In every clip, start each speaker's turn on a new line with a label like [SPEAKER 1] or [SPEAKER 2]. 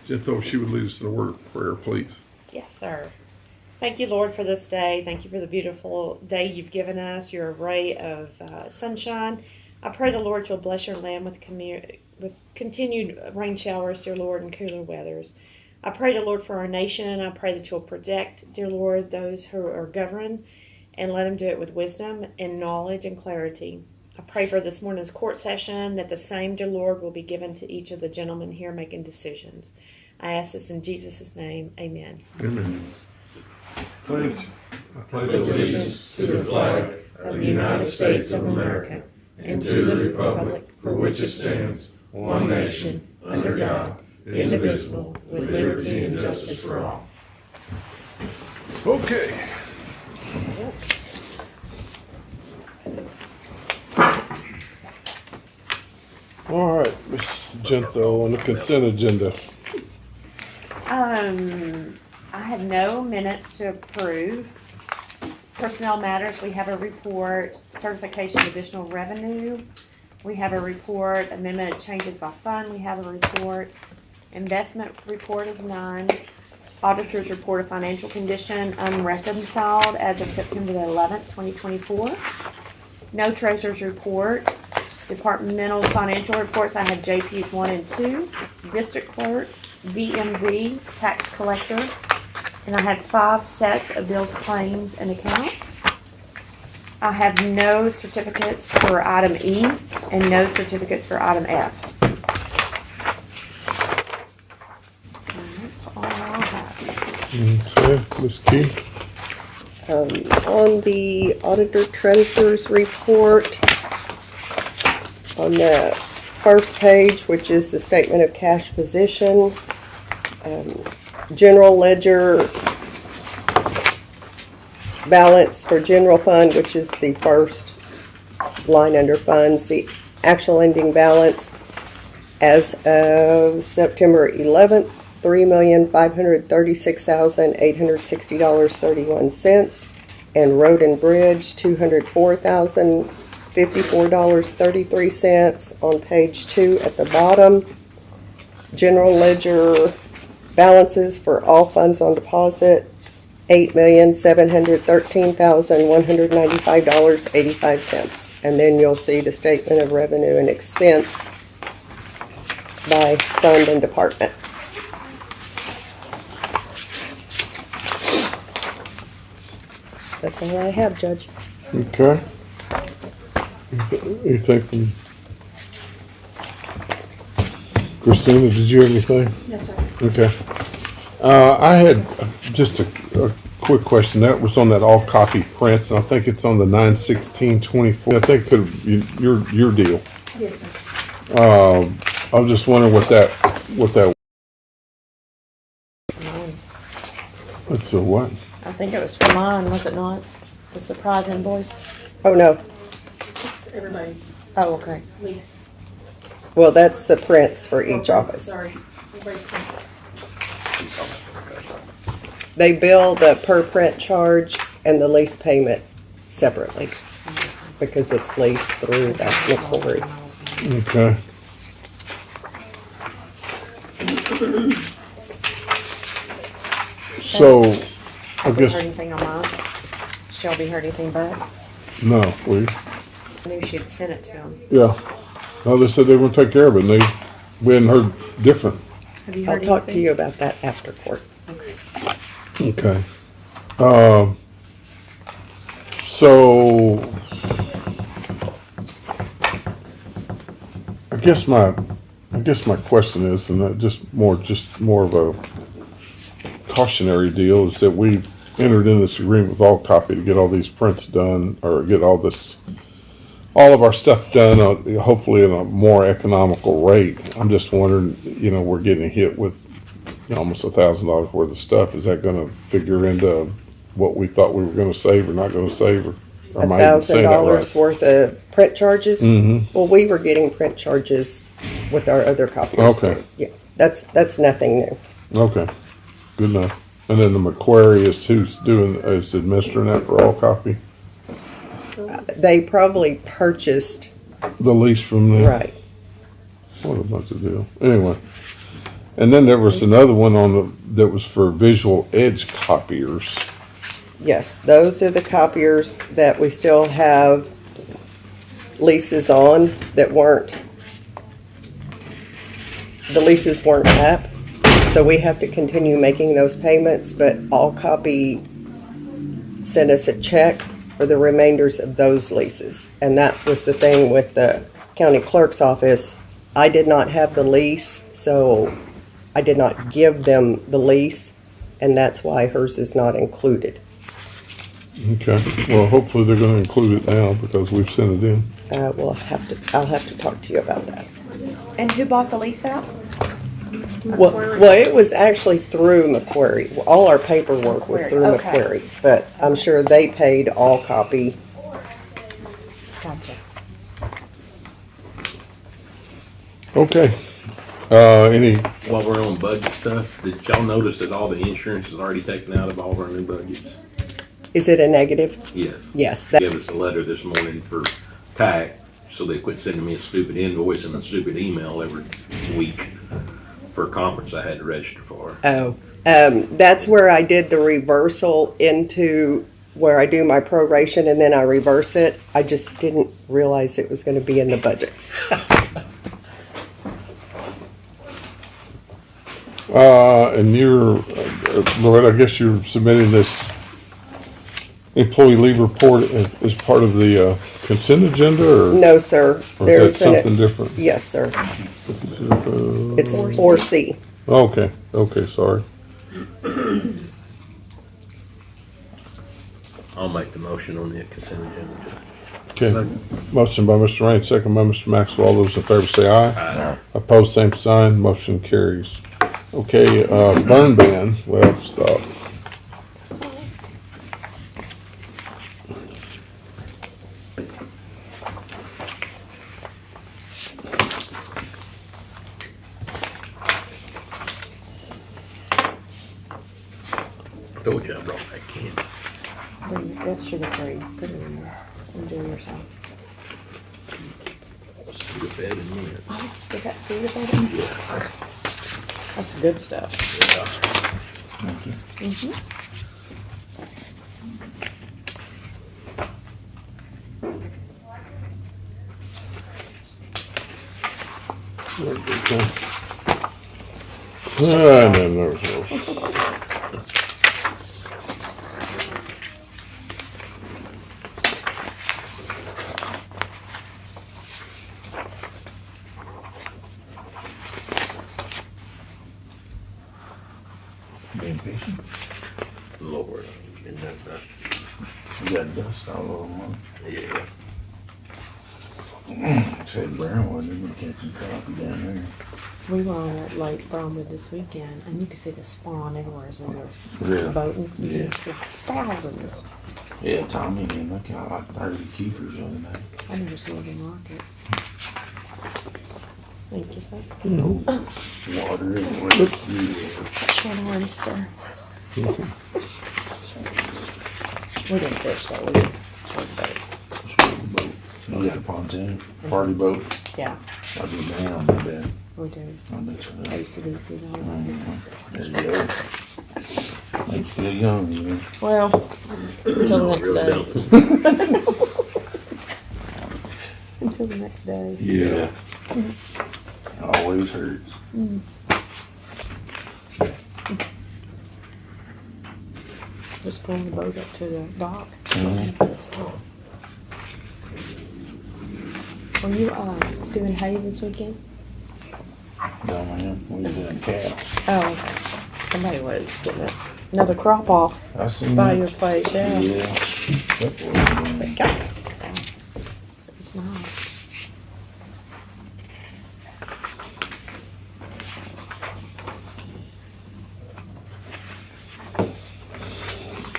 [SPEAKER 1] Jethro, if she would lead us in a word of prayer, please.
[SPEAKER 2] Yes, sir. Thank you, Lord, for this day. Thank you for the beautiful day you've given us, your ray of sunshine. I pray the Lord you'll bless your land with continued rain showers, dear Lord, and cooler weathers. I pray the Lord for our nation. I pray that you'll protect, dear Lord, those who are governed, and let them do it with wisdom and knowledge and clarity. I pray for this morning's court session that the same, dear Lord, will be given to each of the gentlemen here making decisions. I ask this in Jesus' name. Amen.
[SPEAKER 1] Amen. Please.
[SPEAKER 3] I pledge allegiance to the flag of the United States of America and to the republic for which it stands, one nation, under God, indivisible, with liberty and justice for all.
[SPEAKER 1] Okay. All right, Ms. Gento, on the consent agenda.
[SPEAKER 2] I have no minutes to approve. Personnel matters, we have a report. Certification of additional revenue, we have a report. Amendment changes by fund, we have a report. Investment report is none. Auditor's report of financial condition unreconciled as of September the 11th, 2024. No treasurer's report. Departmental financial reports, I have JPs 1 and 2. District clerk, DMV, tax collector, and I have 5 sets of bills, claims, and accounts. I have no certificates for item E and no certificates for item F. And that's all I have.
[SPEAKER 1] Okay, Ms. Key.
[SPEAKER 4] On the auditor treasurer's report, on the first page, which is the statement of cash position, general ledger balance for general fund, which is the first line under funds, the actual ending balance as of September 11th, $3,536,860.31, and road and bridge, $204,054.33. On page 2 at the bottom, general ledger balances for all funds on deposit, $8,713,195.85. And then you'll see the statement of revenue and expense by fund and department. That's all I have, Judge.
[SPEAKER 1] Okay. Anything from Christina? Did you have anything?
[SPEAKER 2] Yes, sir.
[SPEAKER 1] Okay. I had just a quick question. That was on that all copy prints, and I think it's on the 9/16/24. I think it could be your deal.
[SPEAKER 2] Yes, sir.
[SPEAKER 1] I was just wondering what that. What's a what?
[SPEAKER 2] I think it was for mine, was it not? The surprise invoice?
[SPEAKER 4] Oh, no.
[SPEAKER 5] It's everybody's
[SPEAKER 2] Oh, okay.
[SPEAKER 5] lease.
[SPEAKER 4] Well, that's the prints for each office.
[SPEAKER 5] Sorry, everybody's prints.
[SPEAKER 4] They bill the per print charge and the lease payment separately because it's leased through that McCory.
[SPEAKER 1] Okay. So, I
[SPEAKER 2] Heard
[SPEAKER 1] guess
[SPEAKER 2] anything on mine? Shelby heard anything back?
[SPEAKER 1] no, please.
[SPEAKER 2] I knew she had sent it to him.
[SPEAKER 1] Yeah. No, they said they were gonna take care of it, and we hadn't heard different.
[SPEAKER 2] Have you
[SPEAKER 4] I'll
[SPEAKER 2] heard
[SPEAKER 4] talk to
[SPEAKER 2] anything?
[SPEAKER 4] you about that after court.
[SPEAKER 2] Okay.
[SPEAKER 1] Okay. So I guess my question is, and that just more of a cautionary deal, is that we've entered in this agreement with All Copy to get all these prints done, or get all of our stuff done, hopefully at a more economical rate. I'm just wondering, we're getting hit with almost $1,000 worth of stuff. Is that going to figure into what we thought we were going to save or not going to save? Or am I even saying that right?
[SPEAKER 4] $1,000 worth of print charges?
[SPEAKER 1] Mm-hmm.
[SPEAKER 4] Well, we were getting print charges with our other copiers.
[SPEAKER 1] Okay.
[SPEAKER 4] too. Yeah, that's nothing new.
[SPEAKER 1] Okay, good enough. And then the Macquarie is is administering that for All Copy?
[SPEAKER 4] They probably purchased,
[SPEAKER 1] The lease from them?
[SPEAKER 4] right.
[SPEAKER 1] What a bunch of deal. Anyway, And then there was another one that was for visual edge copiers.
[SPEAKER 4] Yes, those are the copiers that we still have leases on that the leases weren't up. So we have to continue making those payments, but All Copy sent us a check for the remainders of those leases. And that was the thing with the county clerk's office. I did not have the lease, so I did not give them the lease, and that's why hers is not included.
[SPEAKER 1] Okay, well, hopefully they're gonna include it now because we've sent it in.
[SPEAKER 4] I'll have to talk to you about that.
[SPEAKER 2] And who bought the lease out?
[SPEAKER 4] Well, it was actually through Macquarie. All our paperwork was through
[SPEAKER 2] Okay.
[SPEAKER 4] Macquarie, but I'm sure they paid All Copy.
[SPEAKER 2] Gotcha.
[SPEAKER 1] Okay, any,
[SPEAKER 3] While we're on budget stuff, did y'all notice that all the insurance is already taken out of all of our new budgets?
[SPEAKER 4] Is it a negative?
[SPEAKER 3] Yes.
[SPEAKER 4] Yes.
[SPEAKER 3] They gave us a letter this morning for TAC, so they quit sending me a stupid invoice and a stupid email every week for a conference I had to register for.
[SPEAKER 4] That's where I did the reversal into where I do my proration and then I reverse it. I just didn't realize it was going to be in the budget.
[SPEAKER 1] and you're, Loretta, I guess you're submitting this employee leave report as part of the consent agenda, or?
[SPEAKER 4] No, sir.
[SPEAKER 1] Or is that something different?
[SPEAKER 4] Yes, sir. It's 4C.
[SPEAKER 1] Okay, sorry.
[SPEAKER 3] I'll make the motion on the consent agenda.
[SPEAKER 1] Okay, motion by Mr. Raines, second by Mr. Maxwell. All those in favor say aye.
[SPEAKER 3] Aye.
[SPEAKER 1] Opposed, same sign. Motion carries. Okay, burn ban. Well, stop.
[SPEAKER 3] Told you I brought that can.
[SPEAKER 2] That's sugar free. Put it in there. Enjoy yourself.
[SPEAKER 3] Should have fed in there.
[SPEAKER 2] Is that sugar free?
[SPEAKER 3] Yeah.
[SPEAKER 2] That's good stuff.
[SPEAKER 1] And then there's those.
[SPEAKER 6] Been fishing?
[SPEAKER 3] Lord. Isn't that nuts?
[SPEAKER 6] You got dust all over them.
[SPEAKER 3] Yeah.
[SPEAKER 6] Said Brown wasn't even catching crappie down there.
[SPEAKER 2] We were on that Lake Bromwood this weekend, and you could see the spawn everywhere as we were
[SPEAKER 6] Really?
[SPEAKER 2] boating.
[SPEAKER 6] Yeah.
[SPEAKER 2] Thousands.
[SPEAKER 6] Yeah, Tommy and I got like 30 keepers the other day.
[SPEAKER 2] I never seen anything like it. Thank you, sir.
[SPEAKER 6] Water everywhere. It's beautiful.
[SPEAKER 2] Short arms, sir. We didn't fish, though. We just short boat.
[SPEAKER 6] Swimming boat. You got a pontoon, party boat.
[SPEAKER 2] Yeah,
[SPEAKER 6] I'll be down with that.
[SPEAKER 2] we do.
[SPEAKER 6] I bet you that.
[SPEAKER 2] ACDC, all that.
[SPEAKER 6] There you go. Make you feel young, you know.
[SPEAKER 2] Well, until the next
[SPEAKER 3] Really
[SPEAKER 2] day.
[SPEAKER 3] don't.
[SPEAKER 2] Until the next day.
[SPEAKER 6] Yeah. Always hurts.
[SPEAKER 2] Just pulling the boat up to the dock. Were you doing hay this weekend?
[SPEAKER 6] No, man. We was doing cows.
[SPEAKER 2] Oh, okay. Somebody was getting another crop off
[SPEAKER 6] I seen
[SPEAKER 2] by
[SPEAKER 6] that.
[SPEAKER 2] your place, yeah.
[SPEAKER 6] Yeah. That's what we're doing.
[SPEAKER 2] It's nice.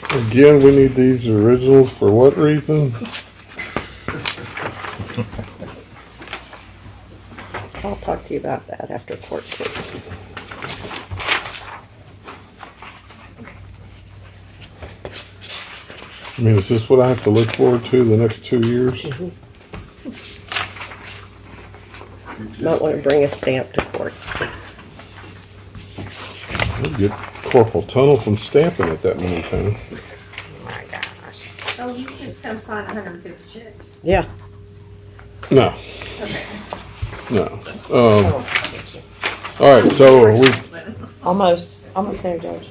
[SPEAKER 1] Again, we need these originals for what reason?
[SPEAKER 4] I'll talk to you about that after court too.
[SPEAKER 1] I mean, is this what I have to look forward to the next 2 years?
[SPEAKER 4] Might want to bring a stamp to court.
[SPEAKER 1] We'll get Corporal Tunnel from stamping it that many times.
[SPEAKER 2] Oh my gosh.
[SPEAKER 5] Oh, you just come sign 150 checks.
[SPEAKER 4] Yeah.
[SPEAKER 1] No,
[SPEAKER 5] Okay.
[SPEAKER 1] no. All right, so are we,
[SPEAKER 2] Almost there, Judge.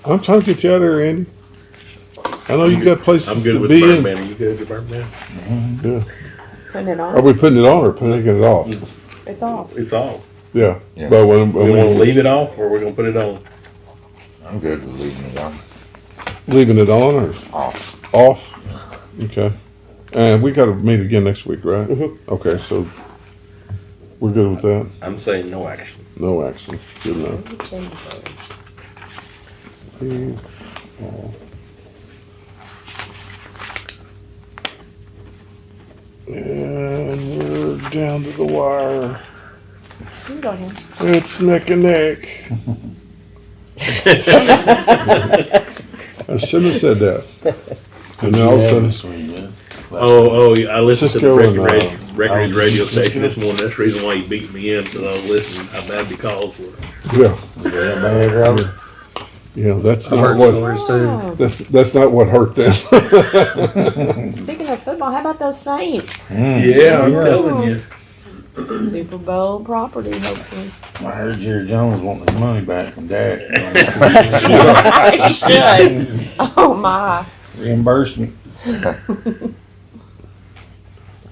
[SPEAKER 1] I'm trying to get you out of there, Andy. I know you got
[SPEAKER 3] I'm
[SPEAKER 1] places
[SPEAKER 3] good
[SPEAKER 1] to
[SPEAKER 3] with
[SPEAKER 1] be
[SPEAKER 3] burn
[SPEAKER 1] in.
[SPEAKER 3] ban. Are you good with burn ban?
[SPEAKER 1] Yeah.
[SPEAKER 2] Putting it
[SPEAKER 1] Are
[SPEAKER 2] on.
[SPEAKER 1] we putting it on or putting it off?
[SPEAKER 2] It's off.
[SPEAKER 3] It's off.
[SPEAKER 1] Yeah.
[SPEAKER 6] Yeah.
[SPEAKER 1] But when
[SPEAKER 3] We want to leave it off, or we're gonna put it on?
[SPEAKER 6] I'm good with leaving it on.
[SPEAKER 1] leaving it on or
[SPEAKER 6] Off.
[SPEAKER 1] off? Okay. And we got to meet again next week, right? Okay, so we're good with that.
[SPEAKER 3] I'm saying no action.
[SPEAKER 1] No action. Good enough.
[SPEAKER 2] You change it.
[SPEAKER 1] Leave all. And we're down to the wire.
[SPEAKER 2] You can go ahead.
[SPEAKER 1] It's neck and neck. I shouldn't have said that. And then all of a sudden,
[SPEAKER 3] Oh, yeah, I listened to the
[SPEAKER 1] Cisco and,
[SPEAKER 3] Records radio station this morning. That's the reason why you beat me in, because I was listening how bad the calls were.
[SPEAKER 1] yeah, yeah, that's not what,
[SPEAKER 2] Oh,
[SPEAKER 1] that's not what hurt them.
[SPEAKER 2] speaking of football, how about those Saints?
[SPEAKER 3] Yeah, I'm telling you.
[SPEAKER 2] Super Bowl property, hopefully.
[SPEAKER 6] I heard Jerry Jones wanting his money back from Dad.
[SPEAKER 2] He should. Oh my.
[SPEAKER 6] Reimbursement.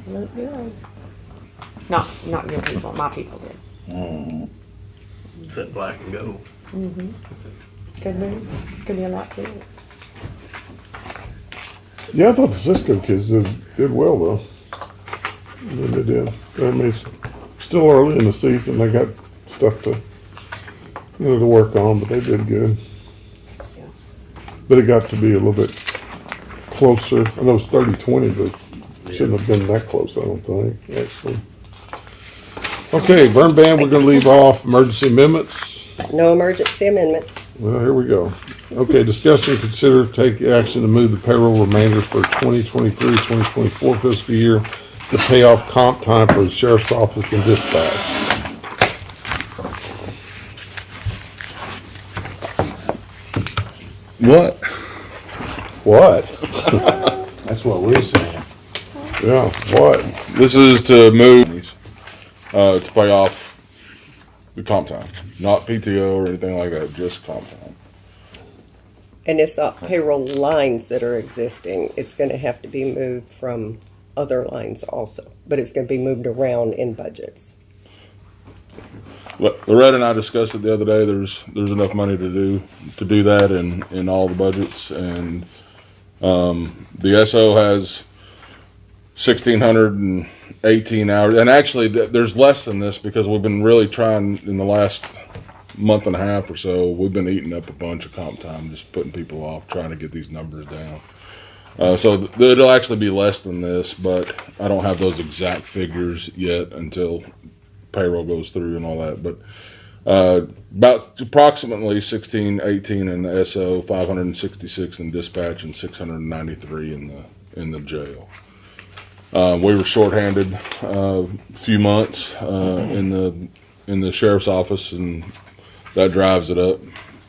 [SPEAKER 2] Look good. Not your people. My people did.
[SPEAKER 6] Mm.
[SPEAKER 3] It's that black and gold.
[SPEAKER 2] Mm-hmm. Could be. Could be a lot to it.
[SPEAKER 1] Yeah, I thought the Cisco kids did well though. Yeah, they did. I mean, it's still early in the season. They got stuff to to work on, but they did good.
[SPEAKER 2] Yeah.
[SPEAKER 1] But it got to be a little bit closer. I know it's 30-20, but it shouldn't have been that close, I don't think, actually. Okay, burn ban, we're gonna leave off emergency amendments.
[SPEAKER 4] No emergency amendments.
[SPEAKER 1] Well, here we go. Okay, discuss and consider take action to move the payroll remainders for 2023-2024 fiscal year to pay off comp time for the sheriff's office and dispatch.
[SPEAKER 7] What?
[SPEAKER 1] What?
[SPEAKER 7] That's what we're saying.
[SPEAKER 1] Yeah, what?
[SPEAKER 7] This is to move, to pay off the comp time, not PTO or anything like that, just comp time.
[SPEAKER 4] And it's not payroll lines that are existing. It's going to have to be moved from other lines also. But it's going to be moved around in budgets.
[SPEAKER 7] Loretta and I discussed it the other day. There's enough money to do that in all the budgets, and the SO has 1,618 hours, and actually there's less than this because we've been really trying in the last month and a half or so. We've been eating up a bunch of comp time, just putting people off, trying to get these numbers down. So it'll actually be less than this, but I don't have those exact figures yet until payroll goes through and all that. But about approximately 1,618 in the SO, 566 in dispatch, and 693 in the jail. We were shorthanded a few months in the sheriff's office, and that drives it up.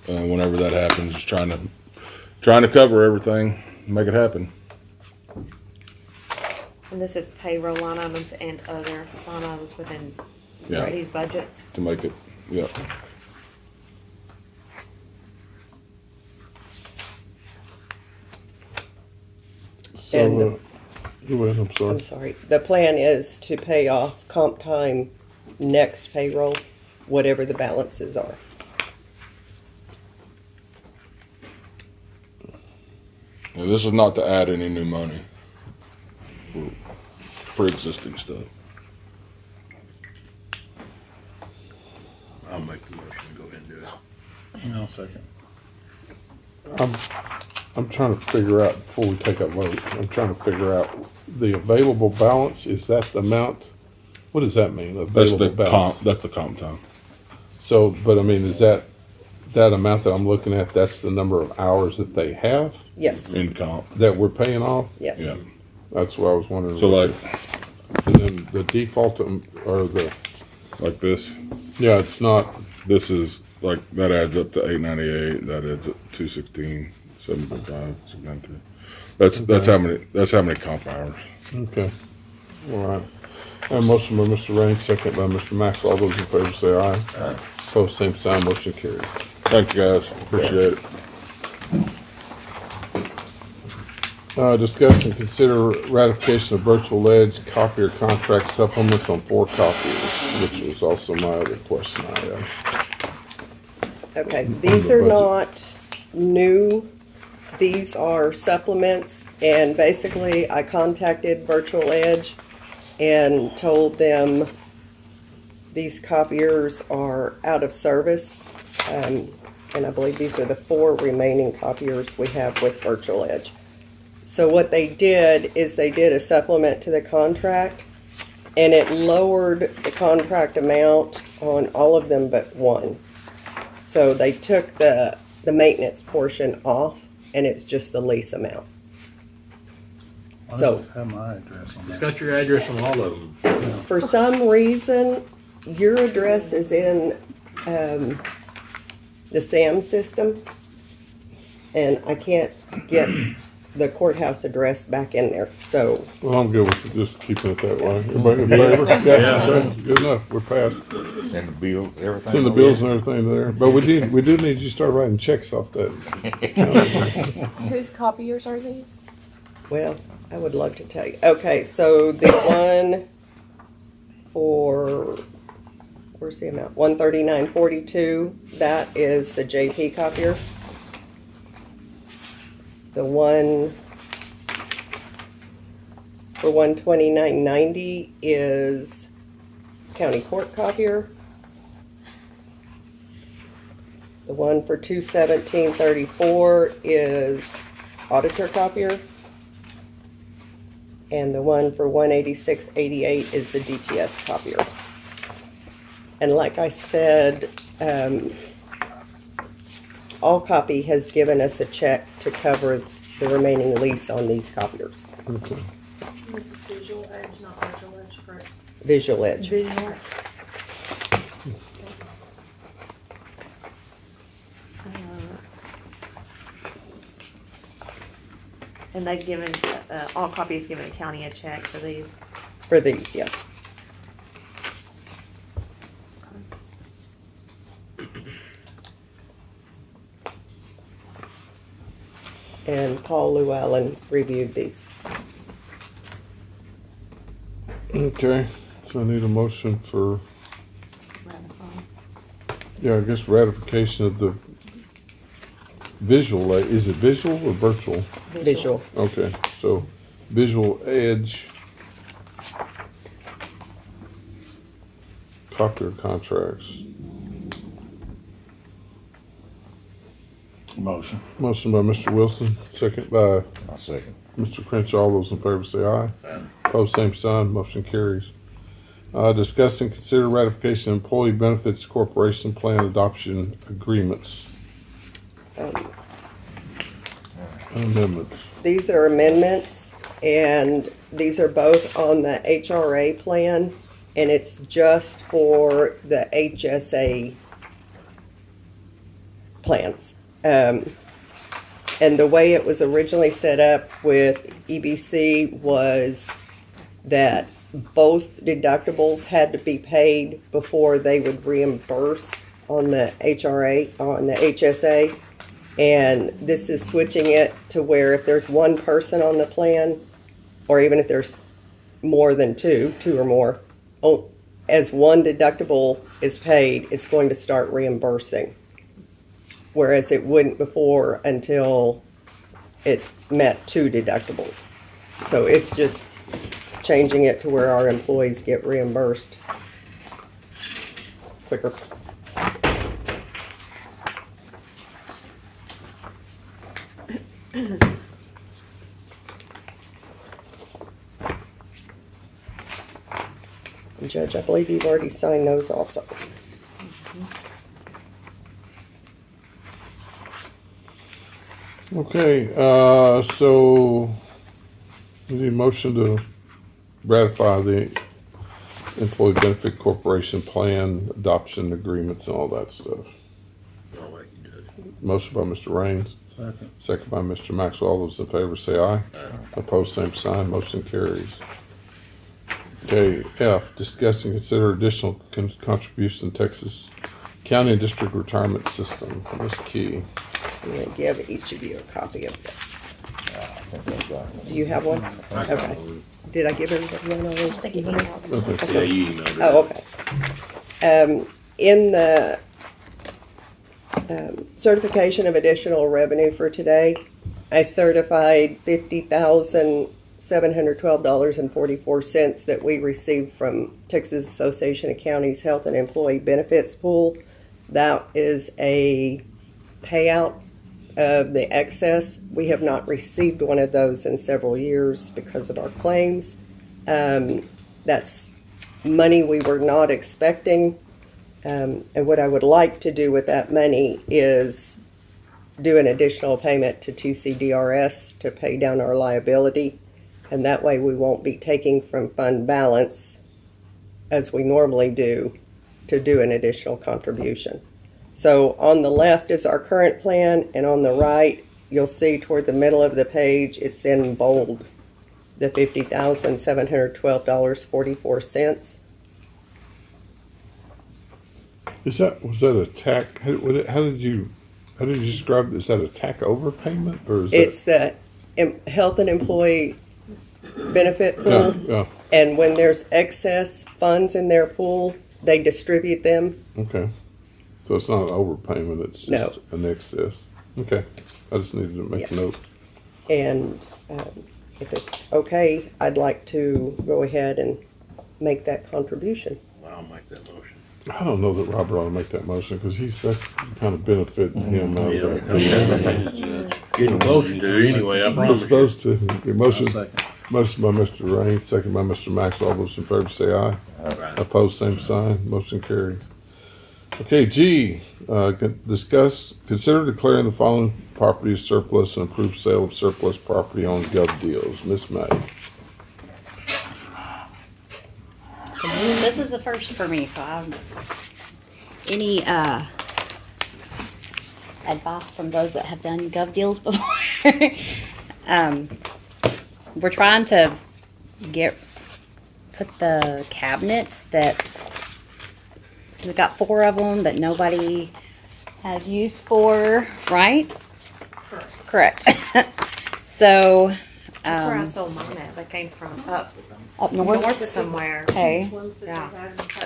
[SPEAKER 7] Whenever that happens, just trying to cover everything, make it happen.
[SPEAKER 2] And this is payroll line items and other line items within
[SPEAKER 7] Yeah.
[SPEAKER 2] Brady's budgets.
[SPEAKER 7] To make it, yeah.
[SPEAKER 1] So, go ahead, I'm sorry.
[SPEAKER 4] I'm sorry. The plan is to pay off comp time next payroll, whatever the balances are.
[SPEAKER 7] Now, this is not to add any new money for pre-existing stuff.
[SPEAKER 3] I'll make the motion to go ahead and do it.
[SPEAKER 6] I'll second.
[SPEAKER 1] I'm trying to figure out, before we take a vote, I'm trying to figure out the available balance. Is that the amount? What does that mean?
[SPEAKER 7] That's
[SPEAKER 1] Available
[SPEAKER 7] the
[SPEAKER 1] balance.
[SPEAKER 7] comp. That's the comp time.
[SPEAKER 1] So, but I mean, is that amount that I'm looking at, that's the number of hours that they have
[SPEAKER 4] Yes,
[SPEAKER 7] In comp.
[SPEAKER 1] that we're paying off?
[SPEAKER 4] yes.
[SPEAKER 7] Yeah.
[SPEAKER 1] That's what I was wondering.
[SPEAKER 7] So like
[SPEAKER 1] And then the default, or the,
[SPEAKER 7] this.
[SPEAKER 1] yeah, it's not
[SPEAKER 7] This is like, that adds up to 898, that adds up to 216, 755, 693. That's how many comp hours.
[SPEAKER 1] Okay. All right. A motion by Mr. Raines, second by Mr. Maxwell. All those in favor say aye.
[SPEAKER 6] Aye.
[SPEAKER 1] Opposed, same sign. Motion carries.
[SPEAKER 7] Thank you guys, appreciate it.
[SPEAKER 1] Discuss and consider ratification of virtual edge copier contract supplements on 4 copiers, which was also my other question I had.
[SPEAKER 4] Okay, these are not new. These are supplements, and basically I contacted Virtual Edge and told them these copiers are out of service. And I believe these are the 4 remaining copiers we have with Virtual Edge. So what they did is they did a supplement to the contract, and it lowered the contract amount on all of them but one. So they took the maintenance portion off, and it's just the lease amount. So
[SPEAKER 3] Have my address on
[SPEAKER 6] It's
[SPEAKER 3] that.
[SPEAKER 6] got your address on all of them.
[SPEAKER 4] for some reason, your address is in the SAM system, and I can't get the courthouse address back in there. So
[SPEAKER 1] Well, I'm good with just keeping it that way. Everybody in favor? Yeah. Okay, good enough. We're past.
[SPEAKER 8] Send the bill, everything.
[SPEAKER 1] Send the bills and everything there. But we do need you to start writing checks off that.
[SPEAKER 5] Whose copiers are these?
[SPEAKER 4] well, I would love to tell you. Okay, so the one for, where's the amount? $139.42. That is the JP copier. The one for $129.90 is county court copier. The one for $217.34 is auditor copier. And the one for $186.88 is the DPS copier. And like I said, All Copy has given us a check to cover the remaining lease on these copiers.
[SPEAKER 1] Okay.
[SPEAKER 5] This is Visual Edge, not Visual Edge, correct?
[SPEAKER 4] Visual Edge.
[SPEAKER 2] Visual. And they've given, All Copy has given the county a check for these.
[SPEAKER 4] For these, yes. And Paul Llewellyn reviewed these.
[SPEAKER 1] Okay, so I need a motion for,
[SPEAKER 2] Ratifying.
[SPEAKER 1] I guess ratification of the visual, is it visual or virtual?
[SPEAKER 4] Visual.
[SPEAKER 1] Okay, so Visual Edge copier contracts.
[SPEAKER 8] Motion.
[SPEAKER 1] Motion by Mr. Wilson, second by
[SPEAKER 8] I'll second.
[SPEAKER 1] Mr. Crenshaw. All those in favor say aye. Opposed, same sign. Motion carries. Discuss and consider ratification of Employee Benefits Corporation Plan Adoption Agreements. Amendments.
[SPEAKER 4] These are amendments, and these are both on the HRA plan, and it's just for the HSA plans. And the way it was originally set up with EBC was that both deductibles had to be paid before they would reimburse on the HRA, on the HSA. And this is switching it to where if there's one person on the plan, or even if there's more than two or more, as one deductible is paid, it's going to start reimbursing. Whereas it wouldn't before until it met 2 deductibles. So it's just changing it to where our employees get reimbursed quicker. And Judge, I believe you've already signed those also.
[SPEAKER 1] Okay, so we need a motion to ratify the Employee Benefit Corporation Plan, adoption agreements and all that stuff. Motion by Mr. Raines. Second by Mr. Maxwell. All those in favor say aye. Opposed, same sign. Motion carries. Okay, F, discuss and consider additional contribution to Texas County and District Retirement System. Ms. Key.
[SPEAKER 4] I'm going to give each of you a copy of this. Do you have one? Okay. Did I give everybody one already?
[SPEAKER 2] I think you emailed it.
[SPEAKER 3] Yeah, you emailed it.
[SPEAKER 4] Oh, okay. In the certification of additional revenue for today, I certified $50,712.44 that we received from Texas Association of Counties Health and Employee Benefits Pool. That is a payout of the excess. We have not received one of those in several years because of our claims. That's money we were not expecting. And what I would like to do with that money is do an additional payment to TCDRS to pay down our liability. And that way we won't be taking from fund balance as we normally do to do an additional contribution. So on the left is our current plan, and on the right, you'll see toward the middle of the page, it's in bold, the $50,712.44.
[SPEAKER 1] Was that a tax? How did you describe it? Is that a tax overpayment or is
[SPEAKER 4] It's the health and employee benefit pool.
[SPEAKER 1] Yeah,
[SPEAKER 4] And when there's excess funds in their pool, they distribute them.
[SPEAKER 1] okay. So it's not an overpayment, it's just an excess. Okay, I just needed to make a note.
[SPEAKER 4] And if it's okay, I'd like to go ahead and make that contribution.
[SPEAKER 3] I'll make that motion.
[SPEAKER 1] I don't know that Robert ought to make that motion because that's kind of benefiting him out of that.
[SPEAKER 3] Getting motion to anyway, I
[SPEAKER 1] You're
[SPEAKER 3] promise you.
[SPEAKER 1] supposed to. Your motion by Mr. Raines, second by Mr. Maxwell. All those in favor say aye.
[SPEAKER 3] Right.
[SPEAKER 1] Opposed, same sign. Motion carried. Okay, G, consider declaring the following property as surplus and approve sale of surplus property on Gov Deals. Miss May.
[SPEAKER 9] This is the first for me, so any advice from those that have done gov deals before. We're trying to put the cabinets that we've got 4 of them that nobody has use for, right? Correct. So
[SPEAKER 2] That's where I sold mine at. They came from up
[SPEAKER 9] north.
[SPEAKER 2] north somewhere.
[SPEAKER 9] Okay.
[SPEAKER 2] Yeah.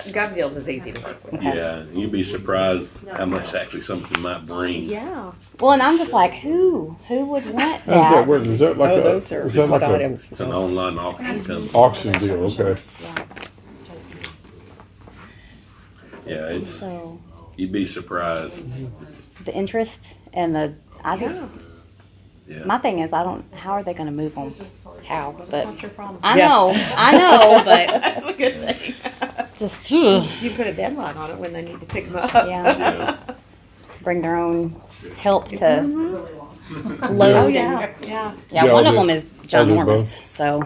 [SPEAKER 2] Gov Deals is easy to work with.
[SPEAKER 3] Yeah, you'd be surprised how much actually something might bring.
[SPEAKER 2] Yeah.
[SPEAKER 9] Well, and I'm just like, who would want
[SPEAKER 1] How's that
[SPEAKER 9] that?
[SPEAKER 1] work? Is that like
[SPEAKER 4] Those are
[SPEAKER 1] is that like a
[SPEAKER 4] items.
[SPEAKER 3] It's an online auction company.
[SPEAKER 1] auction deal? Okay.
[SPEAKER 3] Yeah, it's,
[SPEAKER 9] So
[SPEAKER 3] you'd be surprised.
[SPEAKER 9] the interest and
[SPEAKER 3] Yeah.
[SPEAKER 9] my thing is, how are they going to move them? How? But
[SPEAKER 2] Not your problem.
[SPEAKER 9] I know, but
[SPEAKER 2] That's a good thing.
[SPEAKER 9] just
[SPEAKER 2] You put a deadline on it when they need to pick them up.
[SPEAKER 9] yeah, bring their own help to
[SPEAKER 2] Oh,
[SPEAKER 9] load.
[SPEAKER 2] yeah. Yeah.
[SPEAKER 9] Yeah,
[SPEAKER 1] Yeah,
[SPEAKER 9] one
[SPEAKER 1] I'll
[SPEAKER 9] of
[SPEAKER 1] do-
[SPEAKER 9] them is
[SPEAKER 1] I'll do
[SPEAKER 9] ginormous. So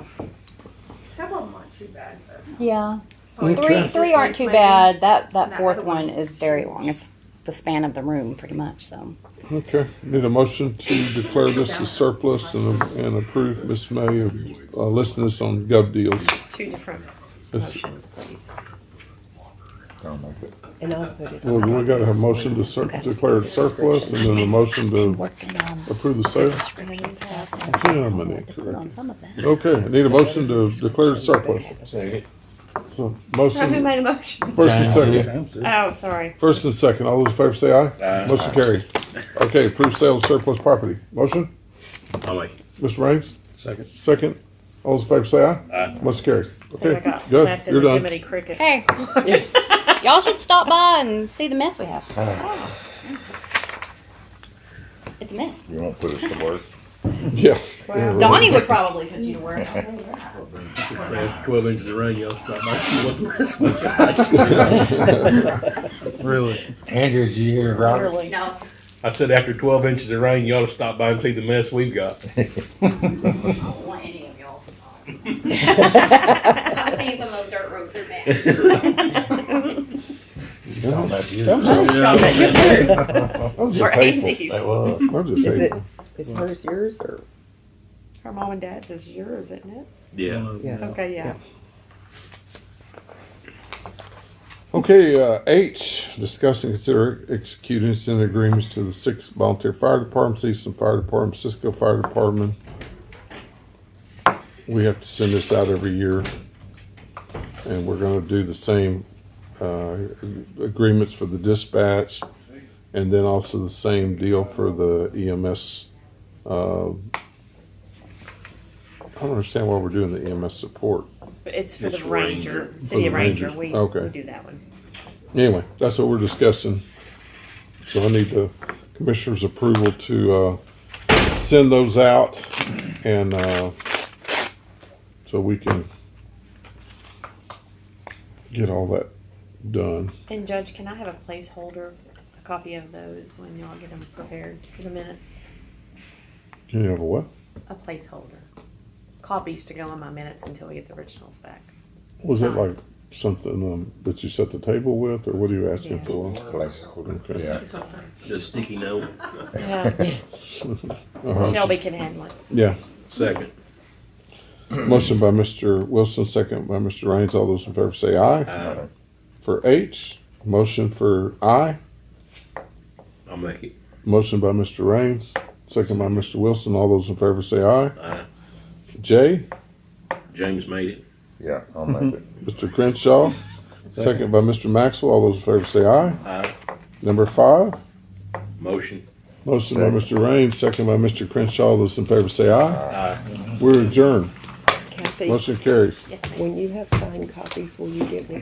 [SPEAKER 5] Couple of them aren't too bad, but.
[SPEAKER 9] yeah,
[SPEAKER 1] Okay.
[SPEAKER 9] three aren't too bad. That fourth one is very long. It's the span of the room, pretty much. So
[SPEAKER 1] Okay. Need a motion to declare this as surplus and approve Miss May of listing this on Gov Deals.
[SPEAKER 2] 2 different
[SPEAKER 1] It's-
[SPEAKER 2] motions, please.
[SPEAKER 4] And I'll put it
[SPEAKER 1] Well,
[SPEAKER 4] on.
[SPEAKER 1] we got to have a motion to declare it surplus and then a motion to
[SPEAKER 9] working on
[SPEAKER 1] approve the sale.
[SPEAKER 9] description stuff.
[SPEAKER 1] Yeah, I'm in it,
[SPEAKER 9] Put
[SPEAKER 1] correct.
[SPEAKER 9] on some of that.
[SPEAKER 1] Okay, I need a motion to declare it surplus. So,
[SPEAKER 2] Oh, who
[SPEAKER 1] motion,
[SPEAKER 2] made a motion?
[SPEAKER 1] first and second.
[SPEAKER 2] Oh, sorry.
[SPEAKER 1] First and second, all those in favor say aye.
[SPEAKER 3] Aye.
[SPEAKER 1] Motion carries. Okay, approve sale of surplus property. Motion,
[SPEAKER 3] I'll make it.
[SPEAKER 1] Mr. Raines?
[SPEAKER 3] Second.
[SPEAKER 1] Second, all those in favor say aye.
[SPEAKER 3] Aye.
[SPEAKER 1] Motion carries.
[SPEAKER 2] I
[SPEAKER 1] Okay,
[SPEAKER 2] got
[SPEAKER 1] good,
[SPEAKER 2] left in
[SPEAKER 1] you're
[SPEAKER 2] the
[SPEAKER 1] done.
[SPEAKER 2] Jiminy Cricket.
[SPEAKER 9] Hey, y'all should stop by and see the mess we have. It's a mess.
[SPEAKER 8] You won't put us to work.
[SPEAKER 1] Yeah.
[SPEAKER 2] Wow.
[SPEAKER 9] Donnie would probably put you to work.
[SPEAKER 3] 12 inches of rain, y'all stop by and see what the rest was.
[SPEAKER 6] Really? Andrew, did you hear Robert?
[SPEAKER 2] Really.
[SPEAKER 9] No.
[SPEAKER 3] I said after 12 inches of rain, you ought to stop by and see the mess we've got.
[SPEAKER 9] I don't want any of y'all. I've seen some of those dirt roads, they're bad.
[SPEAKER 6] Oh, that's you.
[SPEAKER 1] That was
[SPEAKER 2] Or
[SPEAKER 1] just hateful.
[SPEAKER 2] Andy's.
[SPEAKER 6] That was.
[SPEAKER 1] That was just
[SPEAKER 4] Is it,
[SPEAKER 1] hateful.
[SPEAKER 4] is hers yours or?
[SPEAKER 2] Her mom and dad's is yours, isn't it?
[SPEAKER 3] Yeah.
[SPEAKER 4] Yeah.
[SPEAKER 2] Okay, yeah.
[SPEAKER 1] Okay, H, discuss and consider executing incentive agreements to the 6 volunteer fire departments, Eastland Fire Department, Cisco Fire Department. We have to send this out every year, and we're gonna do the same, agreements for the dispatch, and then also the same deal for the EMS, I don't understand why we're doing the EMS support.
[SPEAKER 2] But it's for
[SPEAKER 3] It's
[SPEAKER 2] the Ranger,
[SPEAKER 3] Ranger.
[SPEAKER 2] City
[SPEAKER 1] For
[SPEAKER 2] of
[SPEAKER 1] the
[SPEAKER 2] Ranger.
[SPEAKER 1] Rangers.
[SPEAKER 2] We
[SPEAKER 1] Okay.
[SPEAKER 2] do that one.
[SPEAKER 1] Anyway, that's what we're discussing. So I need the commissioner's approval to send those out, and so we can get all that done.
[SPEAKER 2] And Judge, can I have a placeholder, a copy of those when y'all get them prepared for the minutes?
[SPEAKER 1] Can you have a what?
[SPEAKER 2] A placeholder. Copies to go in my minutes until we get the originals back.
[SPEAKER 1] Was it like something that you set the table with, or what are you asking
[SPEAKER 2] Yes.
[SPEAKER 1] for?
[SPEAKER 8] Placeholder.
[SPEAKER 1] Okay.
[SPEAKER 8] Yeah.
[SPEAKER 3] The sticky note.
[SPEAKER 2] Yeah,
[SPEAKER 1] Uh-huh.
[SPEAKER 2] Shelby can handle it.
[SPEAKER 1] Yeah.
[SPEAKER 3] Second.
[SPEAKER 1] Motion by Mr. Wilson, second by Mr. Raines. All those in favor say aye.
[SPEAKER 3] Aye.
[SPEAKER 1] For H, motion for aye.
[SPEAKER 3] I'll make it.
[SPEAKER 1] Motion by Mr. Raines, second by Mr. Wilson. All those in favor say aye.
[SPEAKER 3] Aye.
[SPEAKER 1] J,
[SPEAKER 3] James made it.
[SPEAKER 8] Yeah, I'll make it.
[SPEAKER 1] Mr. Crenshaw, second by Mr. Maxwell. All those in favor say aye.
[SPEAKER 3] Aye.
[SPEAKER 1] Number 5,
[SPEAKER 3] Motion.
[SPEAKER 1] motion by Mr. Raines, second by Mr. Crenshaw. All those in favor say aye.
[SPEAKER 3] Aye.
[SPEAKER 1] We're adjourned.
[SPEAKER 4] Kathy,
[SPEAKER 1] Motion carries.
[SPEAKER 2] Yes, ma'am.
[SPEAKER 4] when you have signed copies, will you get me